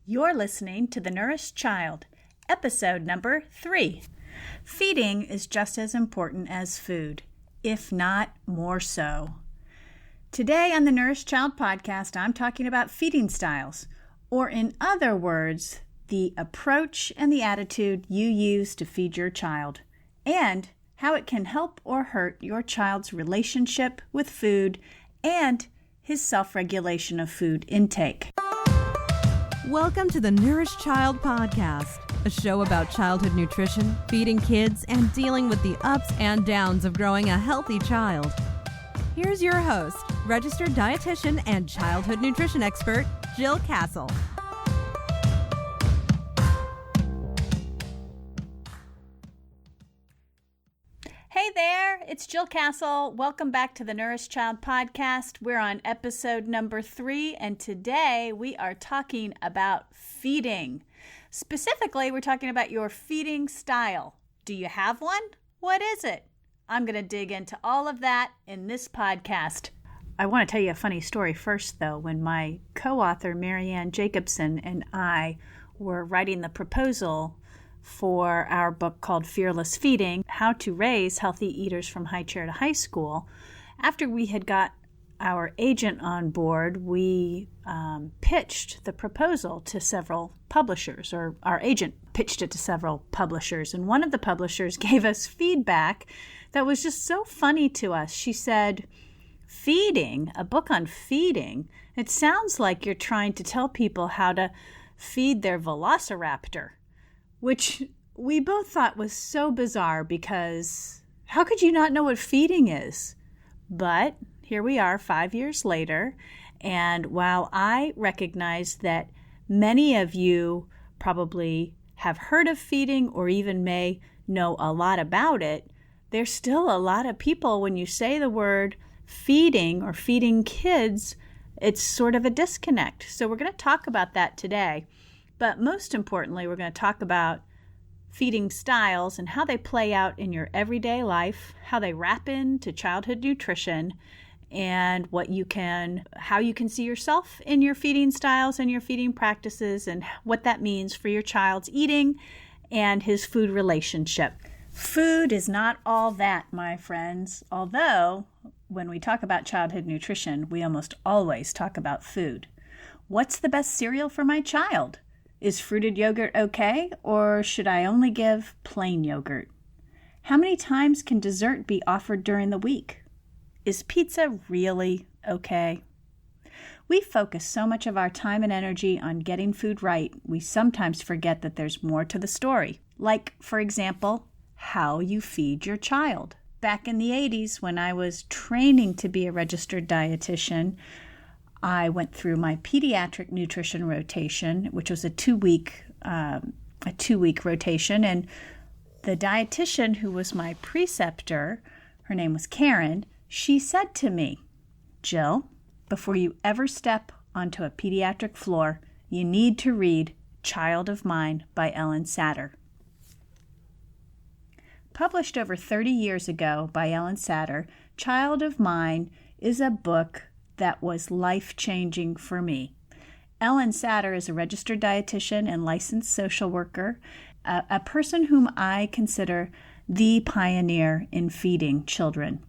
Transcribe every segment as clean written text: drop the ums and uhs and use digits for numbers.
You're listening to The Nourished Child, episode number 3. Feeding is just as important as food, if not more so. Today on the Nourished Child podcast, I'm talking about feeding styles, or in other words, the approach and the attitude you use to feed your child, and how it can help or hurt your child's relationship with food and his self-regulation of food intake. Welcome to the Nourished Child podcast, a show about childhood nutrition, feeding kids, and dealing with the ups and downs of growing a healthy child. Here's your host, registered dietitian and childhood nutrition expert, Jill Castle. Hey there, it's Jill Castle. Welcome back to the Nourished Child podcast. We're on episode number 3, and today we are talking about feeding. Specifically, we're talking about your feeding style. Do you have one? What is it? I'm going to dig into all of that in this podcast. I want to tell you a funny story first, though. When my co-author, Marianne Jacobson, and I were writing the proposal for our book called Fearless Feeding, How to Raise Healthy Eaters from High Chair to High School, after we had got our agent on board, we pitched the proposal to several publishers, or our agent pitched it to several publishers, and one of the publishers gave us feedback that was just so funny to us. She said, "Feeding, a book on feeding, it sounds like you're trying to tell people how to feed their velociraptor," which we both thought was so bizarre because how could you not know what feeding is? But here we are 5 years later, and while I recognize that many of you probably have heard of feeding or even may know a lot about it, there's still a lot of people, when you say the word feeding or feeding kids, it's sort of a disconnect. So we're going to talk about that today. But most importantly, we're going to talk about feeding styles and how they play out in your everyday life, how they wrap into childhood nutrition, and how you can see yourself in your feeding styles and your feeding practices, and what that means for your child's eating and his food relationship. Food is not all that, my friends, although when we talk about childhood nutrition, we almost always talk about food. What's the best cereal for my child? Is fruited yogurt okay, or should I only give plain yogurt? How many times can dessert be offered during the week? Is pizza really okay? We focus so much of our time and energy on getting food right, we sometimes forget that there's more to the story. Like, for example, how you feed your child. Back in the 80s, when I was training to be a registered dietitian, I went through my pediatric nutrition rotation, which was a two-week rotation, and the dietitian who was my preceptor, her name was Karen, she said to me, "Jill, before you ever step onto a pediatric floor, you need to read Child of Mine by Ellen Satter." Published over 30 years ago by Ellen Satter, Child of Mine is a book that was life-changing for me. Ellen Satter is a registered dietitian and licensed social worker, a person whom I consider the pioneer in feeding children.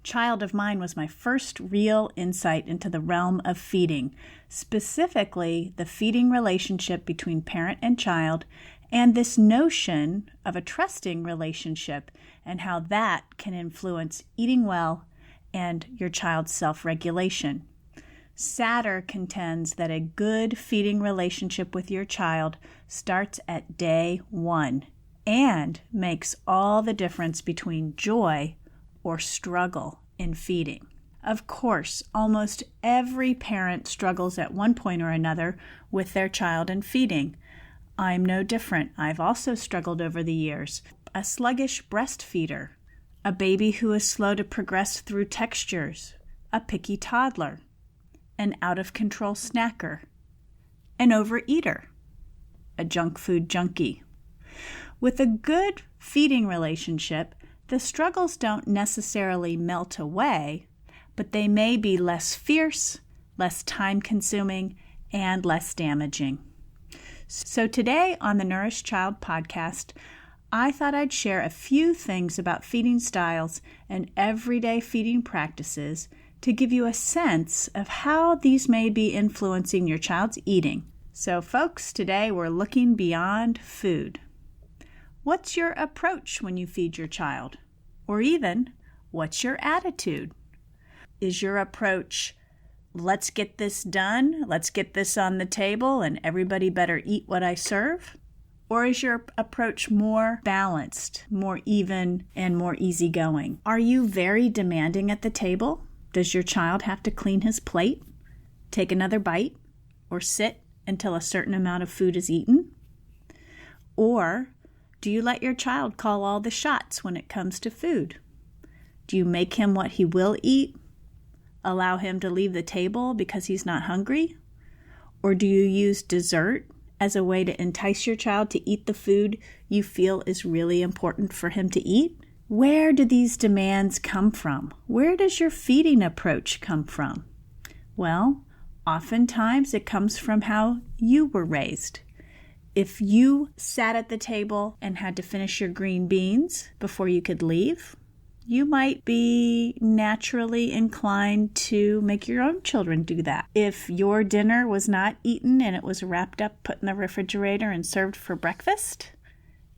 Child of Mine was my first real insight into the realm of feeding, specifically the feeding relationship between parent and child, and this notion of a trusting relationship and how that can influence eating well and your child's self-regulation. Satter contends that a good feeding relationship with your child starts at day 1 and makes all the difference between joy or struggle in feeding. Of course, almost every parent struggles at one point or another with their child and feeding. I'm no different. I've also struggled over the years. A sluggish breastfeeder, a baby who is slow to progress through textures, a picky toddler, an out-of-control snacker, an overeater, a junk food junkie. With a good feeding relationship, the struggles don't necessarily melt away, but they may be less fierce, less time-consuming, and less damaging. So today on the Nourish Child podcast, I thought I'd share a few things about feeding styles and everyday feeding practices to give you a sense of how these may be influencing your child's eating. So folks, today we're looking beyond food. What's your approach when you feed your child? Or even, what's your attitude? Is your approach, let's get this done, let's get this on the table, and everybody better eat what I serve? Or is your approach more balanced, more even, and more easygoing? Are you very demanding at the table? Does your child have to clean his plate, take another bite, or sit until a certain amount of food is eaten? Or do you let your child call all the shots when it comes to food? Do you make him what he will eat? Allow him to leave the table because he's not hungry? Or do you use dessert as a way to entice your child to eat the food you feel is really important for him to eat? Where do these demands come from? Where does your feeding approach come from? Well, oftentimes it comes from how you were raised. If you sat at the table and had to finish your green beans before you could leave, you might be naturally inclined to make your own children do that. If your dinner was not eaten and it was wrapped up, put in the refrigerator, and served for breakfast,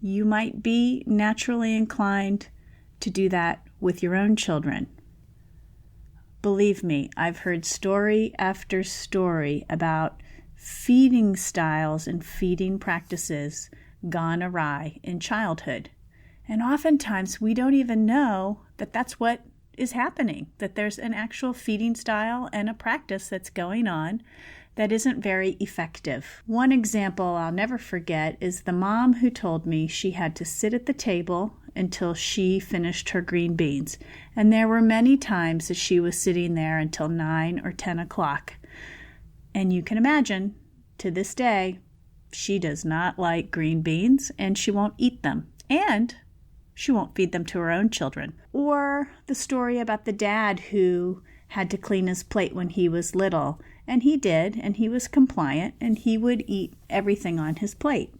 you might be naturally inclined to do that with your own children. Believe me, I've heard story after story about feeding styles and feeding practices gone awry in childhood. And oftentimes we don't even know that that's what is happening, that there's an actual feeding style and a practice that's going on that isn't very effective. One example I'll never forget is the mom who told me she had to sit at the table until she finished her green beans. And there were many times that she was sitting there until 9 or 10 o'clock. And you can imagine, to this day, she does not like green beans and she won't eat them. And she won't feed them to her own children. Or the story about the dad who had to clean his plate when he was little. And he did, and he was compliant, and he would eat everything on his plate.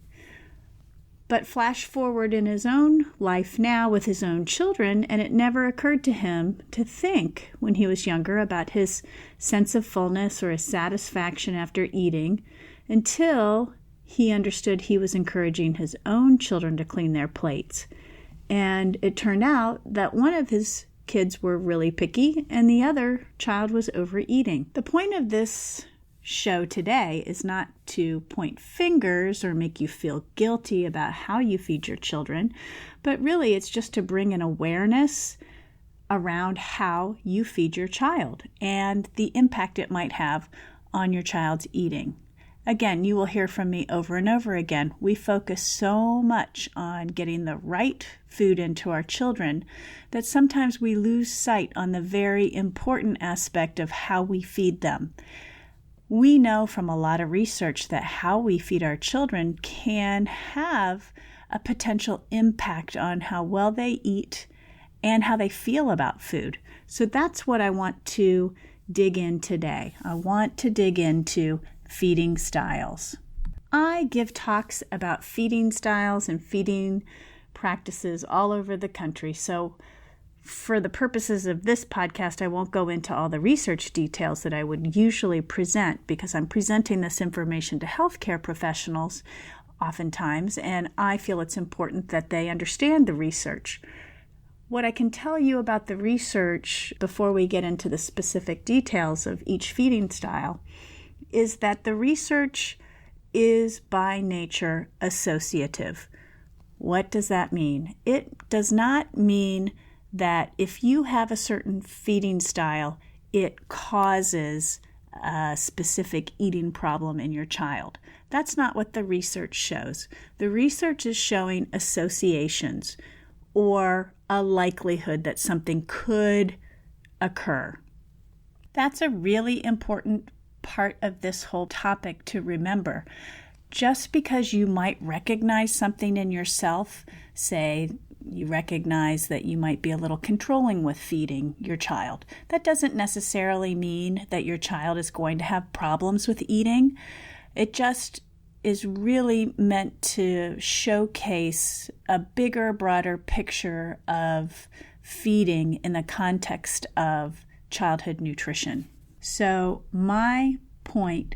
But flash forward in his own life now with his own children, and it never occurred to him to think when he was younger about his sense of fullness or his satisfaction after eating until he understood he was encouraging his own children to clean their plates. And it turned out that one of his kids were really picky and the other child was overeating. The point of this show today is not to point fingers or make you feel guilty about how you feed your children, but really it's just to bring an awareness around how you feed your child and the impact it might have on your child's eating. Again, you will hear from me over and over again. We focus so much on getting the right food into our children that sometimes we lose sight on the very important aspect of how we feed them. We know from a lot of research that how we feed our children can have a potential impact on how well they eat and how they feel about food. So that's what I want to dig in today. I want to dig into feeding styles. I give talks about feeding styles and feeding practices all over the country. So for the purposes of this podcast, I won't go into all the research details that I would usually present because I'm presenting this information to healthcare professionals oftentimes, and I feel it's important that they understand the research. What I can tell you about the research before we get into the specific details of each feeding style is that the research is by nature associative. What does that mean? It does not mean that if you have a certain feeding style, it causes a specific eating problem in your child. That's not what the research shows. The research is showing associations or a likelihood that something could occur. That's a really important part of this whole topic to remember. Just because you might recognize something in yourself, say you recognize that you might be a little controlling with feeding your child, that doesn't necessarily mean that your child is going to have problems with eating. It just is really meant to showcase a bigger, broader picture of feeding in the context of childhood nutrition. So my point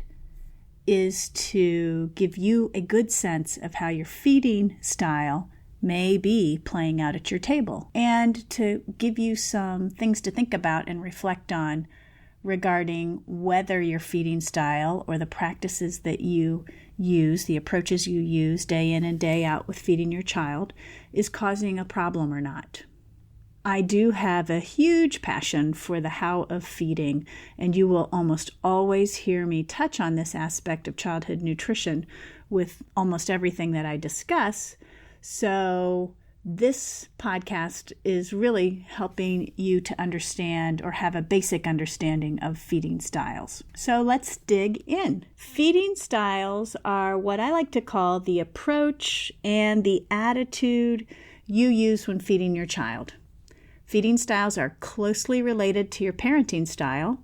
is to give you a good sense of how your feeding style may be playing out at your table, and to give you some things to think about and reflect on regarding whether your feeding style or the practices that you use, the approaches you use day in and day out with feeding your child, is causing a problem or not. I do have a huge passion for the how of feeding, and you will almost always hear me touch on this aspect of childhood nutrition with almost everything that I discuss. So this podcast is really helping you to understand or have a basic understanding of feeding styles. So let's dig in. Feeding styles are what I like to call the approach and the attitude you use when feeding your child. Feeding styles are closely related to your parenting style,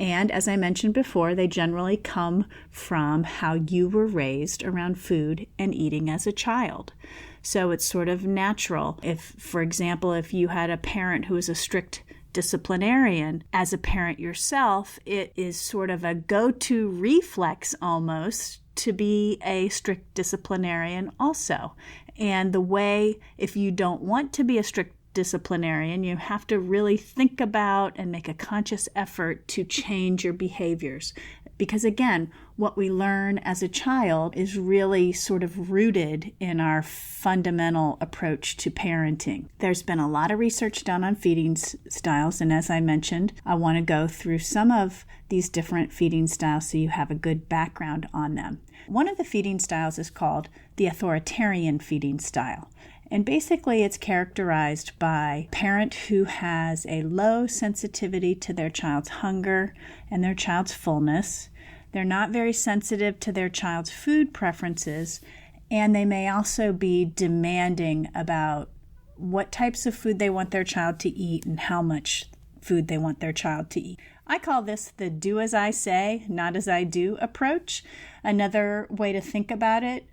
and as I mentioned before, they generally come from how you were raised around food and eating as a child. So it's sort of natural. If, for example, if you had a parent who was a strict disciplinarian, as a parent yourself, it is sort of a go-to reflex almost to be a strict disciplinarian also. And the way, if you don't want to be a strict disciplinarian, you have to really think about and make a conscious effort to change your behaviors. Because again, what we learn as a child is really sort of rooted in our fundamental approach to parenting. There's been a lot of research done on feeding styles, and as I mentioned, I want to go through some of these different feeding styles so you have a good background on them. One of the feeding styles is called the authoritarian feeding style. And basically, it's characterized by a parent who has a low sensitivity to their child's hunger and their child's fullness. They're not very sensitive to their child's food preferences, and they may also be demanding about what types of food they want their child to eat and how much food they want their child to eat. I call this the do as I say, not as I do approach. Another way to think about it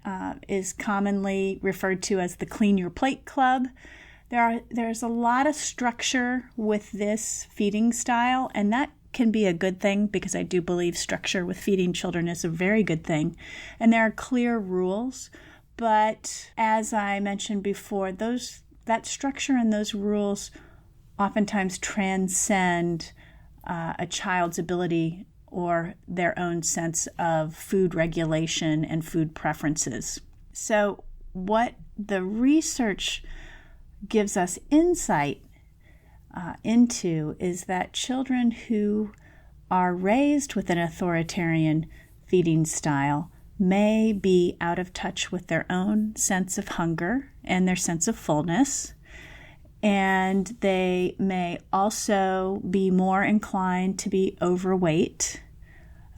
is commonly referred to as the clean your plate club. There's a lot of structure with this feeding style, and that can be a good thing because I do believe structure with feeding children is a very good thing. And there are clear rules, but as I mentioned before, that structure and those rules oftentimes transcend a child's ability or their own sense of food regulation and food preferences. So what the research gives us insight into is that children who are raised with an authoritarian feeding style may be out of touch with their own sense of hunger and their sense of fullness. And they may also be more inclined to be overweight,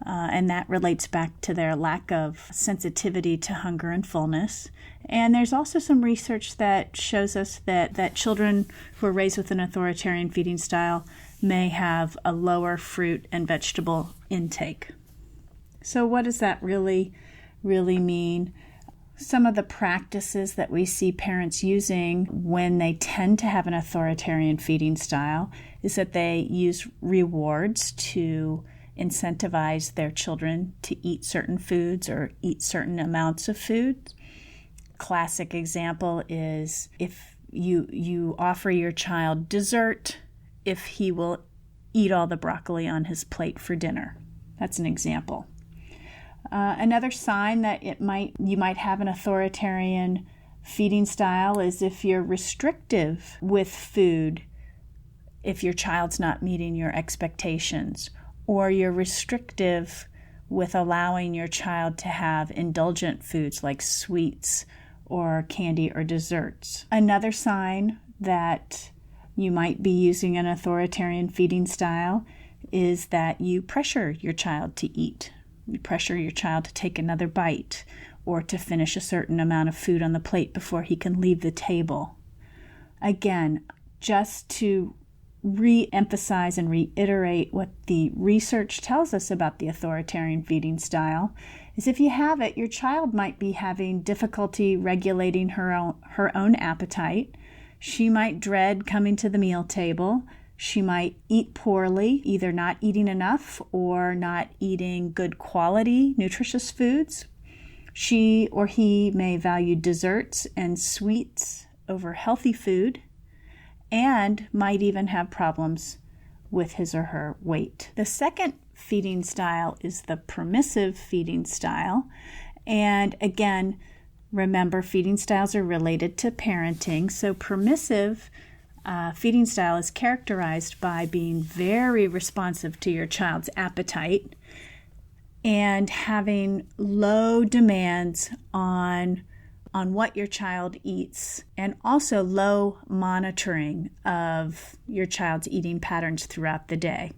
and that relates back to their lack of sensitivity to hunger and fullness. And there's also some research that shows us that children who are raised with an authoritarian feeding style may have a lower fruit and vegetable intake. So what does that really mean? Some of the practices that we see parents using when they tend to have an authoritarian feeding style is that they use rewards to incentivize their children to eat certain foods or eat certain amounts of food. Classic example is if you offer your child dessert if he will eat all the broccoli on his plate for dinner. That's an example. Another sign that you might have an authoritarian feeding style is if you're restrictive with food, if your child's not meeting your expectations, or you're restrictive with allowing your child to have indulgent foods like sweets or candy or desserts. Another sign that you might be using an authoritarian feeding style is that you pressure your child to eat. You pressure your child to take another bite or to finish a certain amount of food on the plate before he can leave the table. Again, just to re-emphasize and reiterate what the research tells us about the authoritarian feeding style is if you have it, your child might be having difficulty regulating her own appetite. She might dread coming to the meal table. She might eat poorly, either not eating enough or not eating good quality, nutritious foods. She or he may value desserts and sweets over healthy food, and might even have problems with his or her weight. The second feeding style is the permissive feeding style. And again, remember, feeding styles are related to parenting. So permissive feeding style is characterized by being very responsive to your child's appetite and having low demands on what your child eats, and also low monitoring of your child's eating patterns throughout the day.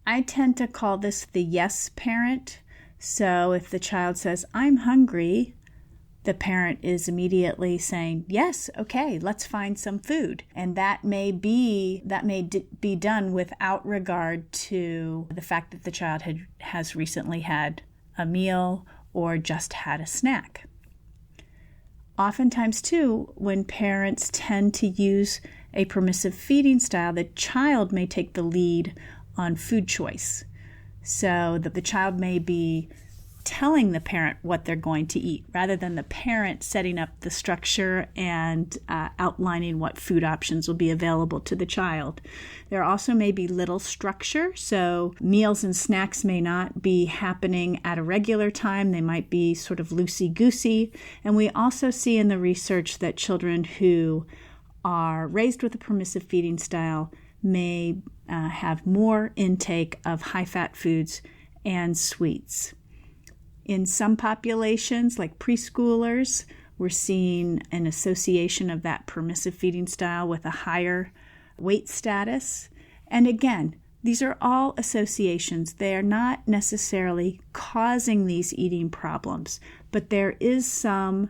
I tend to call this the yes parent. So if the child says, "I'm hungry," the parent is immediately saying, "Yes, okay, let's find some food." And that may be done without regard to the fact that the child has recently had a meal or just had a snack. Oftentimes, too, when parents tend to use a permissive feeding style, the child may take the lead on food choice. So that the child may be telling the parent what they're going to eat, rather than the parent setting up the structure and outlining what food options will be available to the child. There also may be little structure, so meals and snacks may not be happening at a regular time. They might be sort of loosey-goosey. And we also see in the research that children who are raised with a permissive feeding style may have more intake of high-fat foods and sweets. In some populations, like preschoolers, we're seeing an association of that permissive feeding style with a higher weight status. And again, these are all associations. They are not necessarily causing these eating problems, but there is some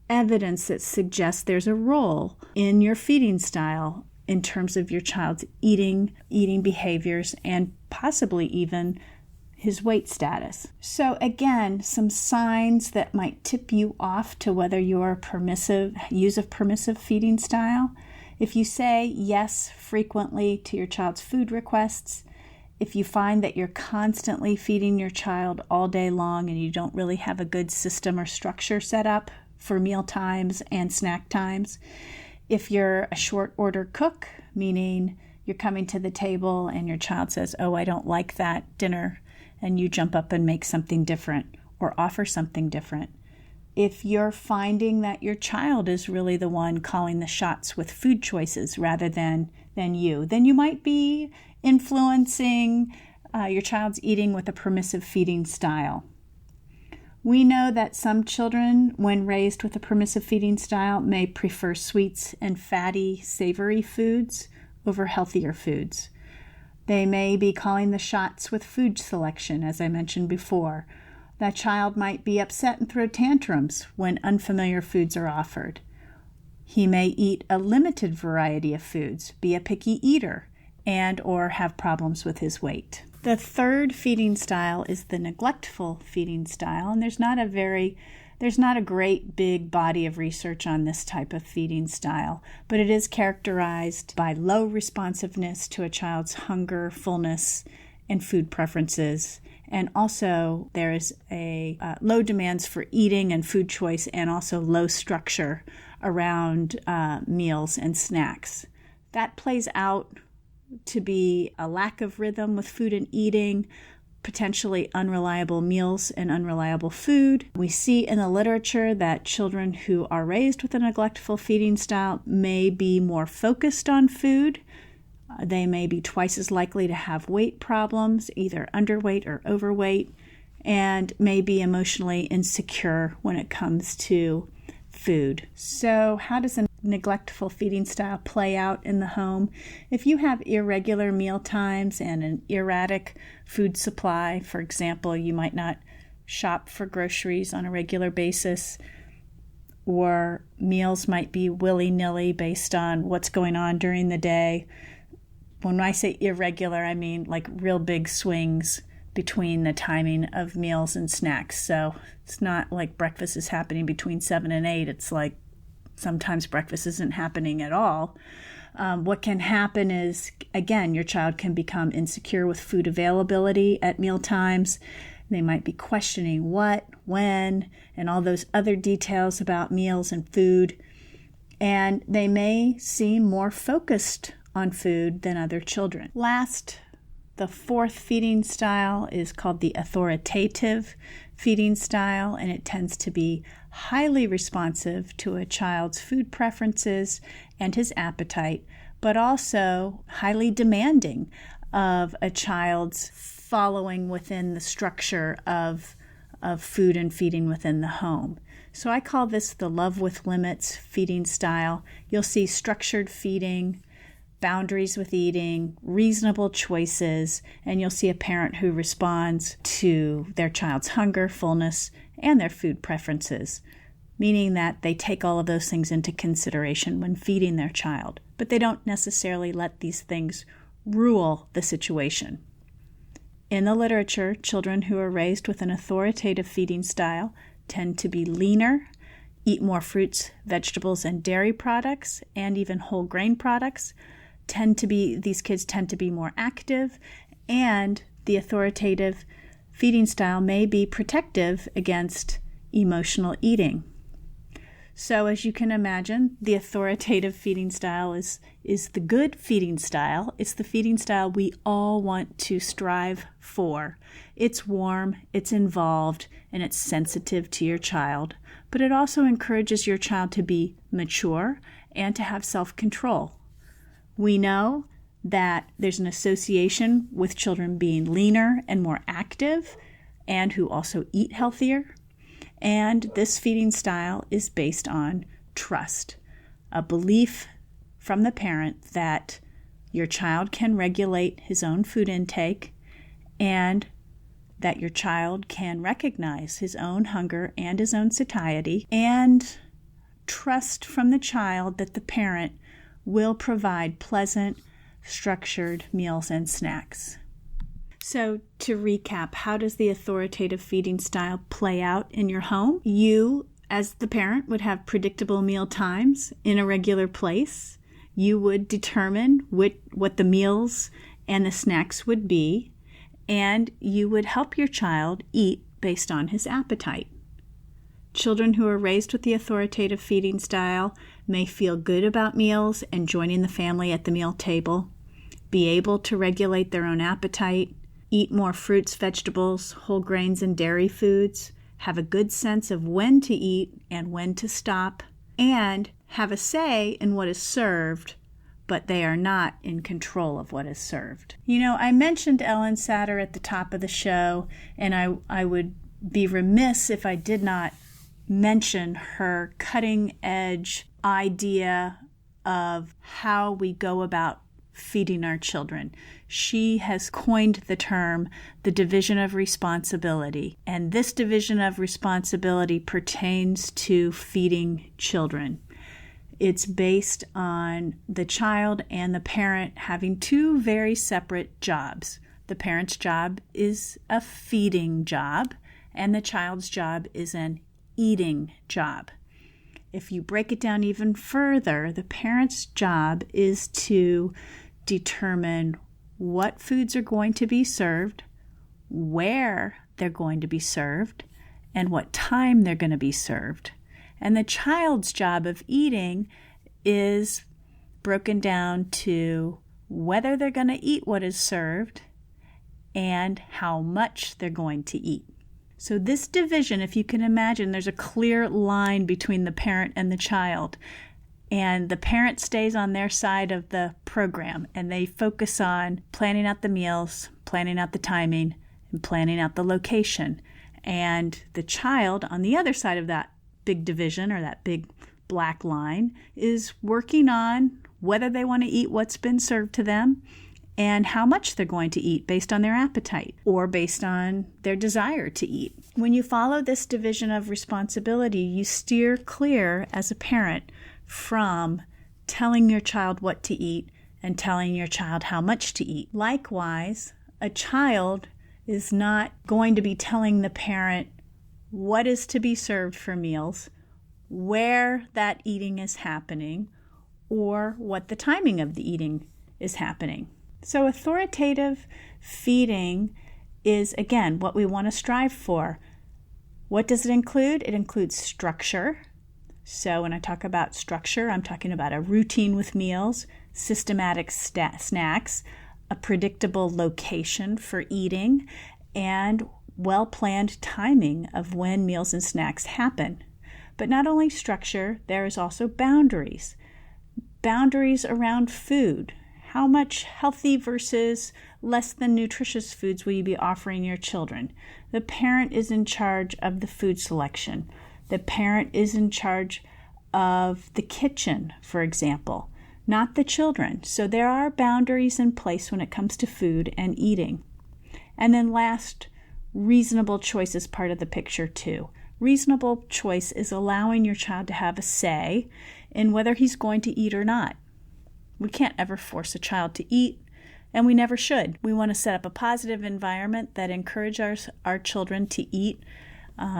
evidence that suggests there's a role in your feeding style in terms of your child's eating behaviors, and possibly even his weight status. So again, some signs that might tip you off to whether you're use of permissive feeding style. If you say yes frequently to your child's food requests, if you find that you're constantly feeding your child all day long and you don't really have a good system or structure set up for meal times and snack times, if you're a short order cook, meaning you're coming to the table and your child says, "Oh, I don't like that dinner," and you jump up and make something different or offer something different. If you're finding that your child is really the one calling the shots with food choices rather than you, then you might be influencing your child's eating with a permissive feeding style. We know that some children, when raised with a permissive feeding style, may prefer sweets and fatty, savory foods over healthier foods. They may be calling the shots with food selection, as I mentioned before. That child might be upset and throw tantrums when unfamiliar foods are offered. He may eat a limited variety of foods, be a picky eater, and or have problems with his weight. The third feeding style is the neglectful feeding style, and there's not a great big body of research on this type of feeding style, but it is characterized by low responsiveness to a child's hunger, fullness, and food preferences. And also there is a low demands for eating and food choice, and also low structure around meals and snacks. That plays out to be a lack of rhythm with food and eating, potentially unreliable meals and unreliable food. We see in the literature that children who are raised with a neglectful feeding style may be more focused on food. They may be twice as likely to have weight problems, either underweight or overweight, and may be emotionally insecure when it comes to food. So how does a neglectful feeding style play out in the home? If you have irregular meal times and an erratic food supply, for example, you might not shop for groceries on a regular basis, or meals might be willy-nilly based on what's going on during the day. When I say irregular, I mean like real big swings between the timing of meals and snacks. So it's not like breakfast is happening between 7 and 8. It's like sometimes breakfast isn't happening at all. What can happen is, again, your child can become insecure with food availability at meal times. They might be questioning what, when, and all those other details about meals and food. And they may seem more focused on food than other children. Last, the fourth feeding style is called the authoritative feeding style, and it tends to be highly responsive to a child's food preferences and his appetite, but also highly demanding of a child's following within the structure of food and feeding within the home. So I call this the love with limits feeding style. You'll see structured feeding, boundaries with eating, reasonable choices, and you'll see a parent who responds to their child's hunger, fullness, and their food preferences, meaning that they take all of those things into consideration when feeding their child, but they don't necessarily let these things rule the situation. In the literature, children who are raised with an authoritative feeding style tend to be leaner, eat more fruits, vegetables, and dairy products, and even whole grain products. These kids tend to be more active, and the authoritative feeding style may be protective against emotional eating. So as you can imagine, the authoritative feeding style is the good feeding style. It's the feeding style we all want to strive for. It's warm, it's involved, and it's sensitive to your child, but it also encourages your child to be mature and to have self-control. We know that there's an association with children being leaner and more active and who also eat healthier. And this feeding style is based on trust, a belief from the parent that your child can regulate his own food intake and that your child can recognize his own hunger and his own satiety, and trust from the child that the parent will provide pleasant, structured meals and snacks. So to recap, how does the authoritative feeding style play out in your home? You, as the parent, would have predictable meal times in a regular place. You would determine what the meals and the snacks would be, and you would help your child eat based on his appetite. Children who are raised with the authoritative feeding style may feel good about meals and joining the family at the meal table, be able to regulate their own appetite, eat more fruits, vegetables, whole grains, and dairy foods, have a good sense of when to eat and when to stop, and have a say in what is served, but they are not in control of what is served. You know, I mentioned Ellen Satter at the top of the show, and I would be remiss if I did not mention her cutting-edge idea of how we go about feeding our children. She has coined the term the division of responsibility, and this division of responsibility pertains to feeding children. It's based on the child and the parent having two very separate jobs. The parent's job is a feeding job, and the child's job is an eating job. If you break it down even further, the parent's job is to determine what foods are going to be served, where they're going to be served, and what time they're going to be served. And the child's job of eating is broken down to whether they're going to eat what is served and how much they're going to eat. So this division, if you can imagine, there's a clear line between the parent and the child. And the parent stays on their side of the program, and they focus on planning out the meals, planning out the timing, and planning out the location. And the child on the other side of that big division, or that big black line, is working on whether they want to eat what's been served to them and how much they're going to eat based on their appetite or based on their desire to eat. When you follow this division of responsibility, you steer clear as a parent from telling your child what to eat and telling your child how much to eat. Likewise, a child is not going to be telling the parent what is to be served for meals, where that eating is happening, or what the timing of the eating is happening. So authoritative feeding is, again, what we want to strive for. What does it include? It includes structure. So when I talk about structure, I'm talking about a routine with meals, systematic snacks, a predictable location for eating, and well-planned timing of when meals and snacks happen. But not only structure, there is also boundaries. Boundaries around food. How much healthy versus less than nutritious foods will you be offering your children? The parent is in charge of the food selection. The parent is in charge of the kitchen, for example, not the children. So there are boundaries in place when it comes to food and eating. And then last, reasonable choice is part of the picture too. Reasonable choice is allowing your child to have a say in whether he's going to eat or not. We can't ever force a child to eat, and we never should. We want to set up a positive environment that encourages our children to eat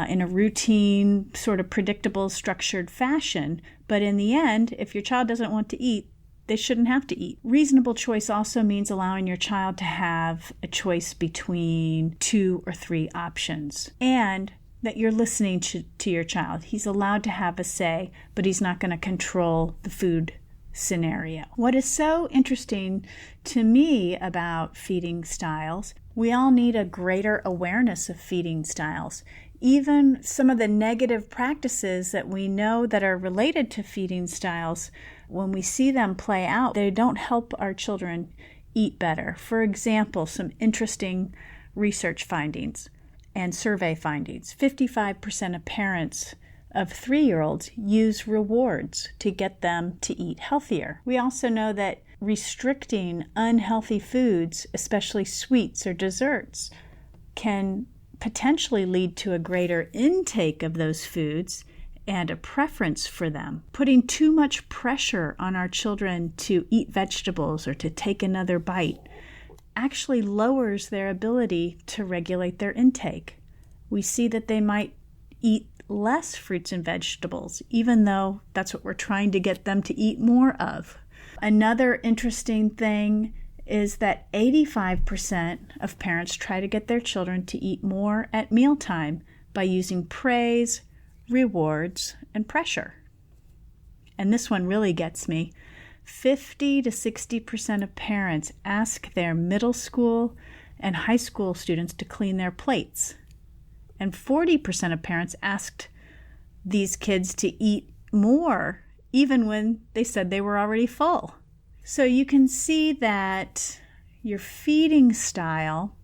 in a routine, sort of predictable, structured fashion. But in the end, if your child doesn't want to eat, they shouldn't have to eat. Reasonable choice also means allowing your child to have a choice between 2 or 3 options, and that you're listening to your child. He's allowed to have a say, but he's not going to control the food scenario. What is so interesting to me about feeding styles, we all need a greater awareness of feeding styles. Even some of the negative practices that we know that are related to feeding styles, when we see them play out, they don't help our children eat better. For example, some interesting research findings and survey findings. 55% of parents of 3-year-olds use rewards to get them to eat healthier. We also know that restricting unhealthy foods, especially sweets or desserts, can potentially lead to a greater intake of those foods and a preference for them. Putting too much pressure on our children to eat vegetables or to take another bite actually lowers their ability to regulate their intake. We see that they might eat less fruits and vegetables, even though that's what we're trying to get them to eat more of. Another interesting thing is that 85% of parents try to get their children to eat more at mealtime by using praise, rewards, and pressure. And this one really gets me. 50 to 60% of parents ask their middle school and high school students to clean their plates. And 40% of parents asked these kids to eat more, even when they said they were already full. So you can see that your feeding style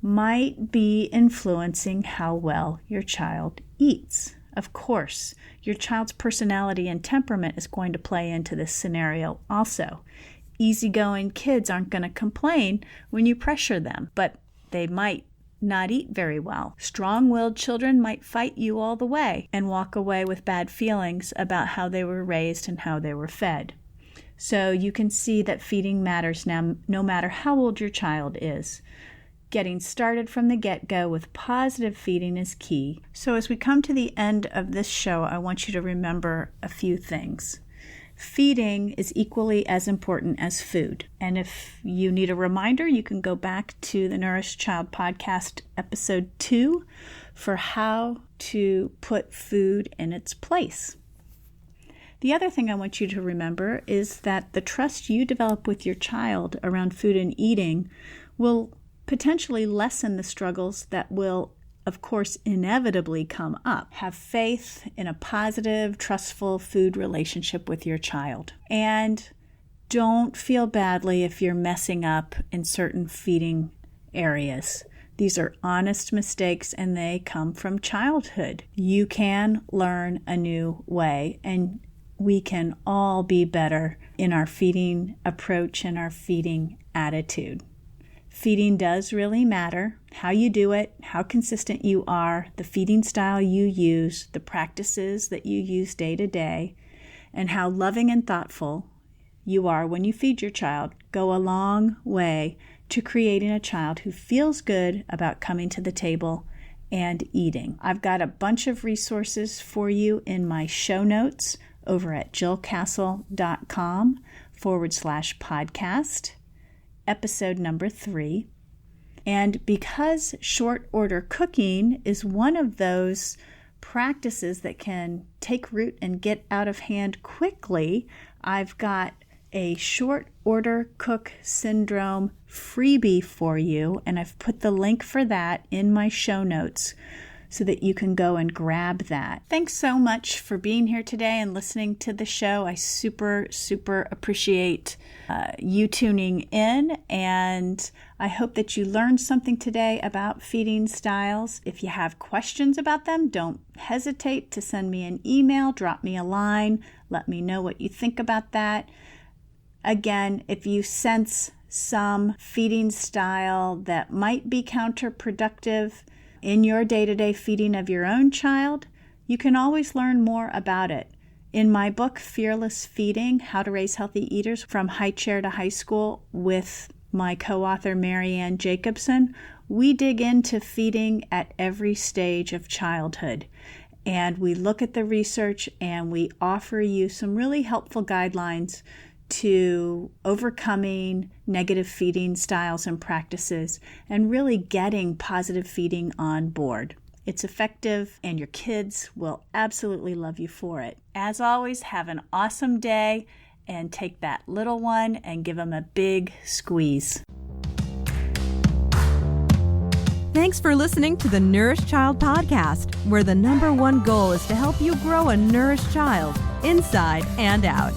might be influencing how well your child eats. Of course, your child's personality and temperament is going to play into this scenario also. Easygoing kids aren't going to complain when you pressure them, but they might not eat very well. Strong-willed children might fight you all the way and walk away with bad feelings about how they were raised and how they were fed. So you can see that feeding matters now, no matter how old your child is. Getting started from the get-go with positive feeding is key. So as we come to the end of this show, I want you to remember a few things. Feeding is equally as important as food. And if you need a reminder, you can go back to the Nourished Child Podcast, episode 2, for how to put food in its place. The other thing I want you to remember is that the trust you develop with your child around food and eating will potentially lessen the struggles that will, of course, inevitably come up. Have faith in a positive, trustful food relationship with your child. And don't feel badly if you're messing up in certain feeding areas. These are honest mistakes and they come from childhood. You can learn a new way, and we can all be better in our feeding approach and our feeding attitude. Feeding does really matter. How you do it, how consistent you are, the feeding style you use, the practices that you use day to day, and how loving and thoughtful you are when you feed your child go a long way to creating a child who feels good about coming to the table and eating. I've got a bunch of resources for you in my show notes over at jillcastle.com/podcast, episode number 3. And because short order cooking is one of those practices that can take root and get out of hand quickly, I've got a short order cook syndrome freebie for you, and I've put the link for that in my show notes so that you can go and grab that. Thanks so much for being here today and listening to the show. I super appreciate you tuning in, and I hope that you learned something today about feeding styles. If you have questions about them, don't hesitate to send me an email, drop me a line, let me know what you think about that. Again, if you sense some feeding style that might be counterproductive in your day-to-day feeding of your own child, you can always learn more about it. In my book, Fearless Feeding, How to Raise Healthy Eaters from High Chair to High School with my co-author Marianne Jacobson, we dig into feeding at every stage of childhood. And we look at the research and we offer you some really helpful guidelines to overcoming negative feeding styles and practices and really getting positive feeding on board. It's effective and your kids will absolutely love you for it. As always, have an awesome day and take that little one and give them a big squeeze. Thanks for listening to the Nourished Child Podcast, where the #1 goal is to help you grow a nourished child inside and out.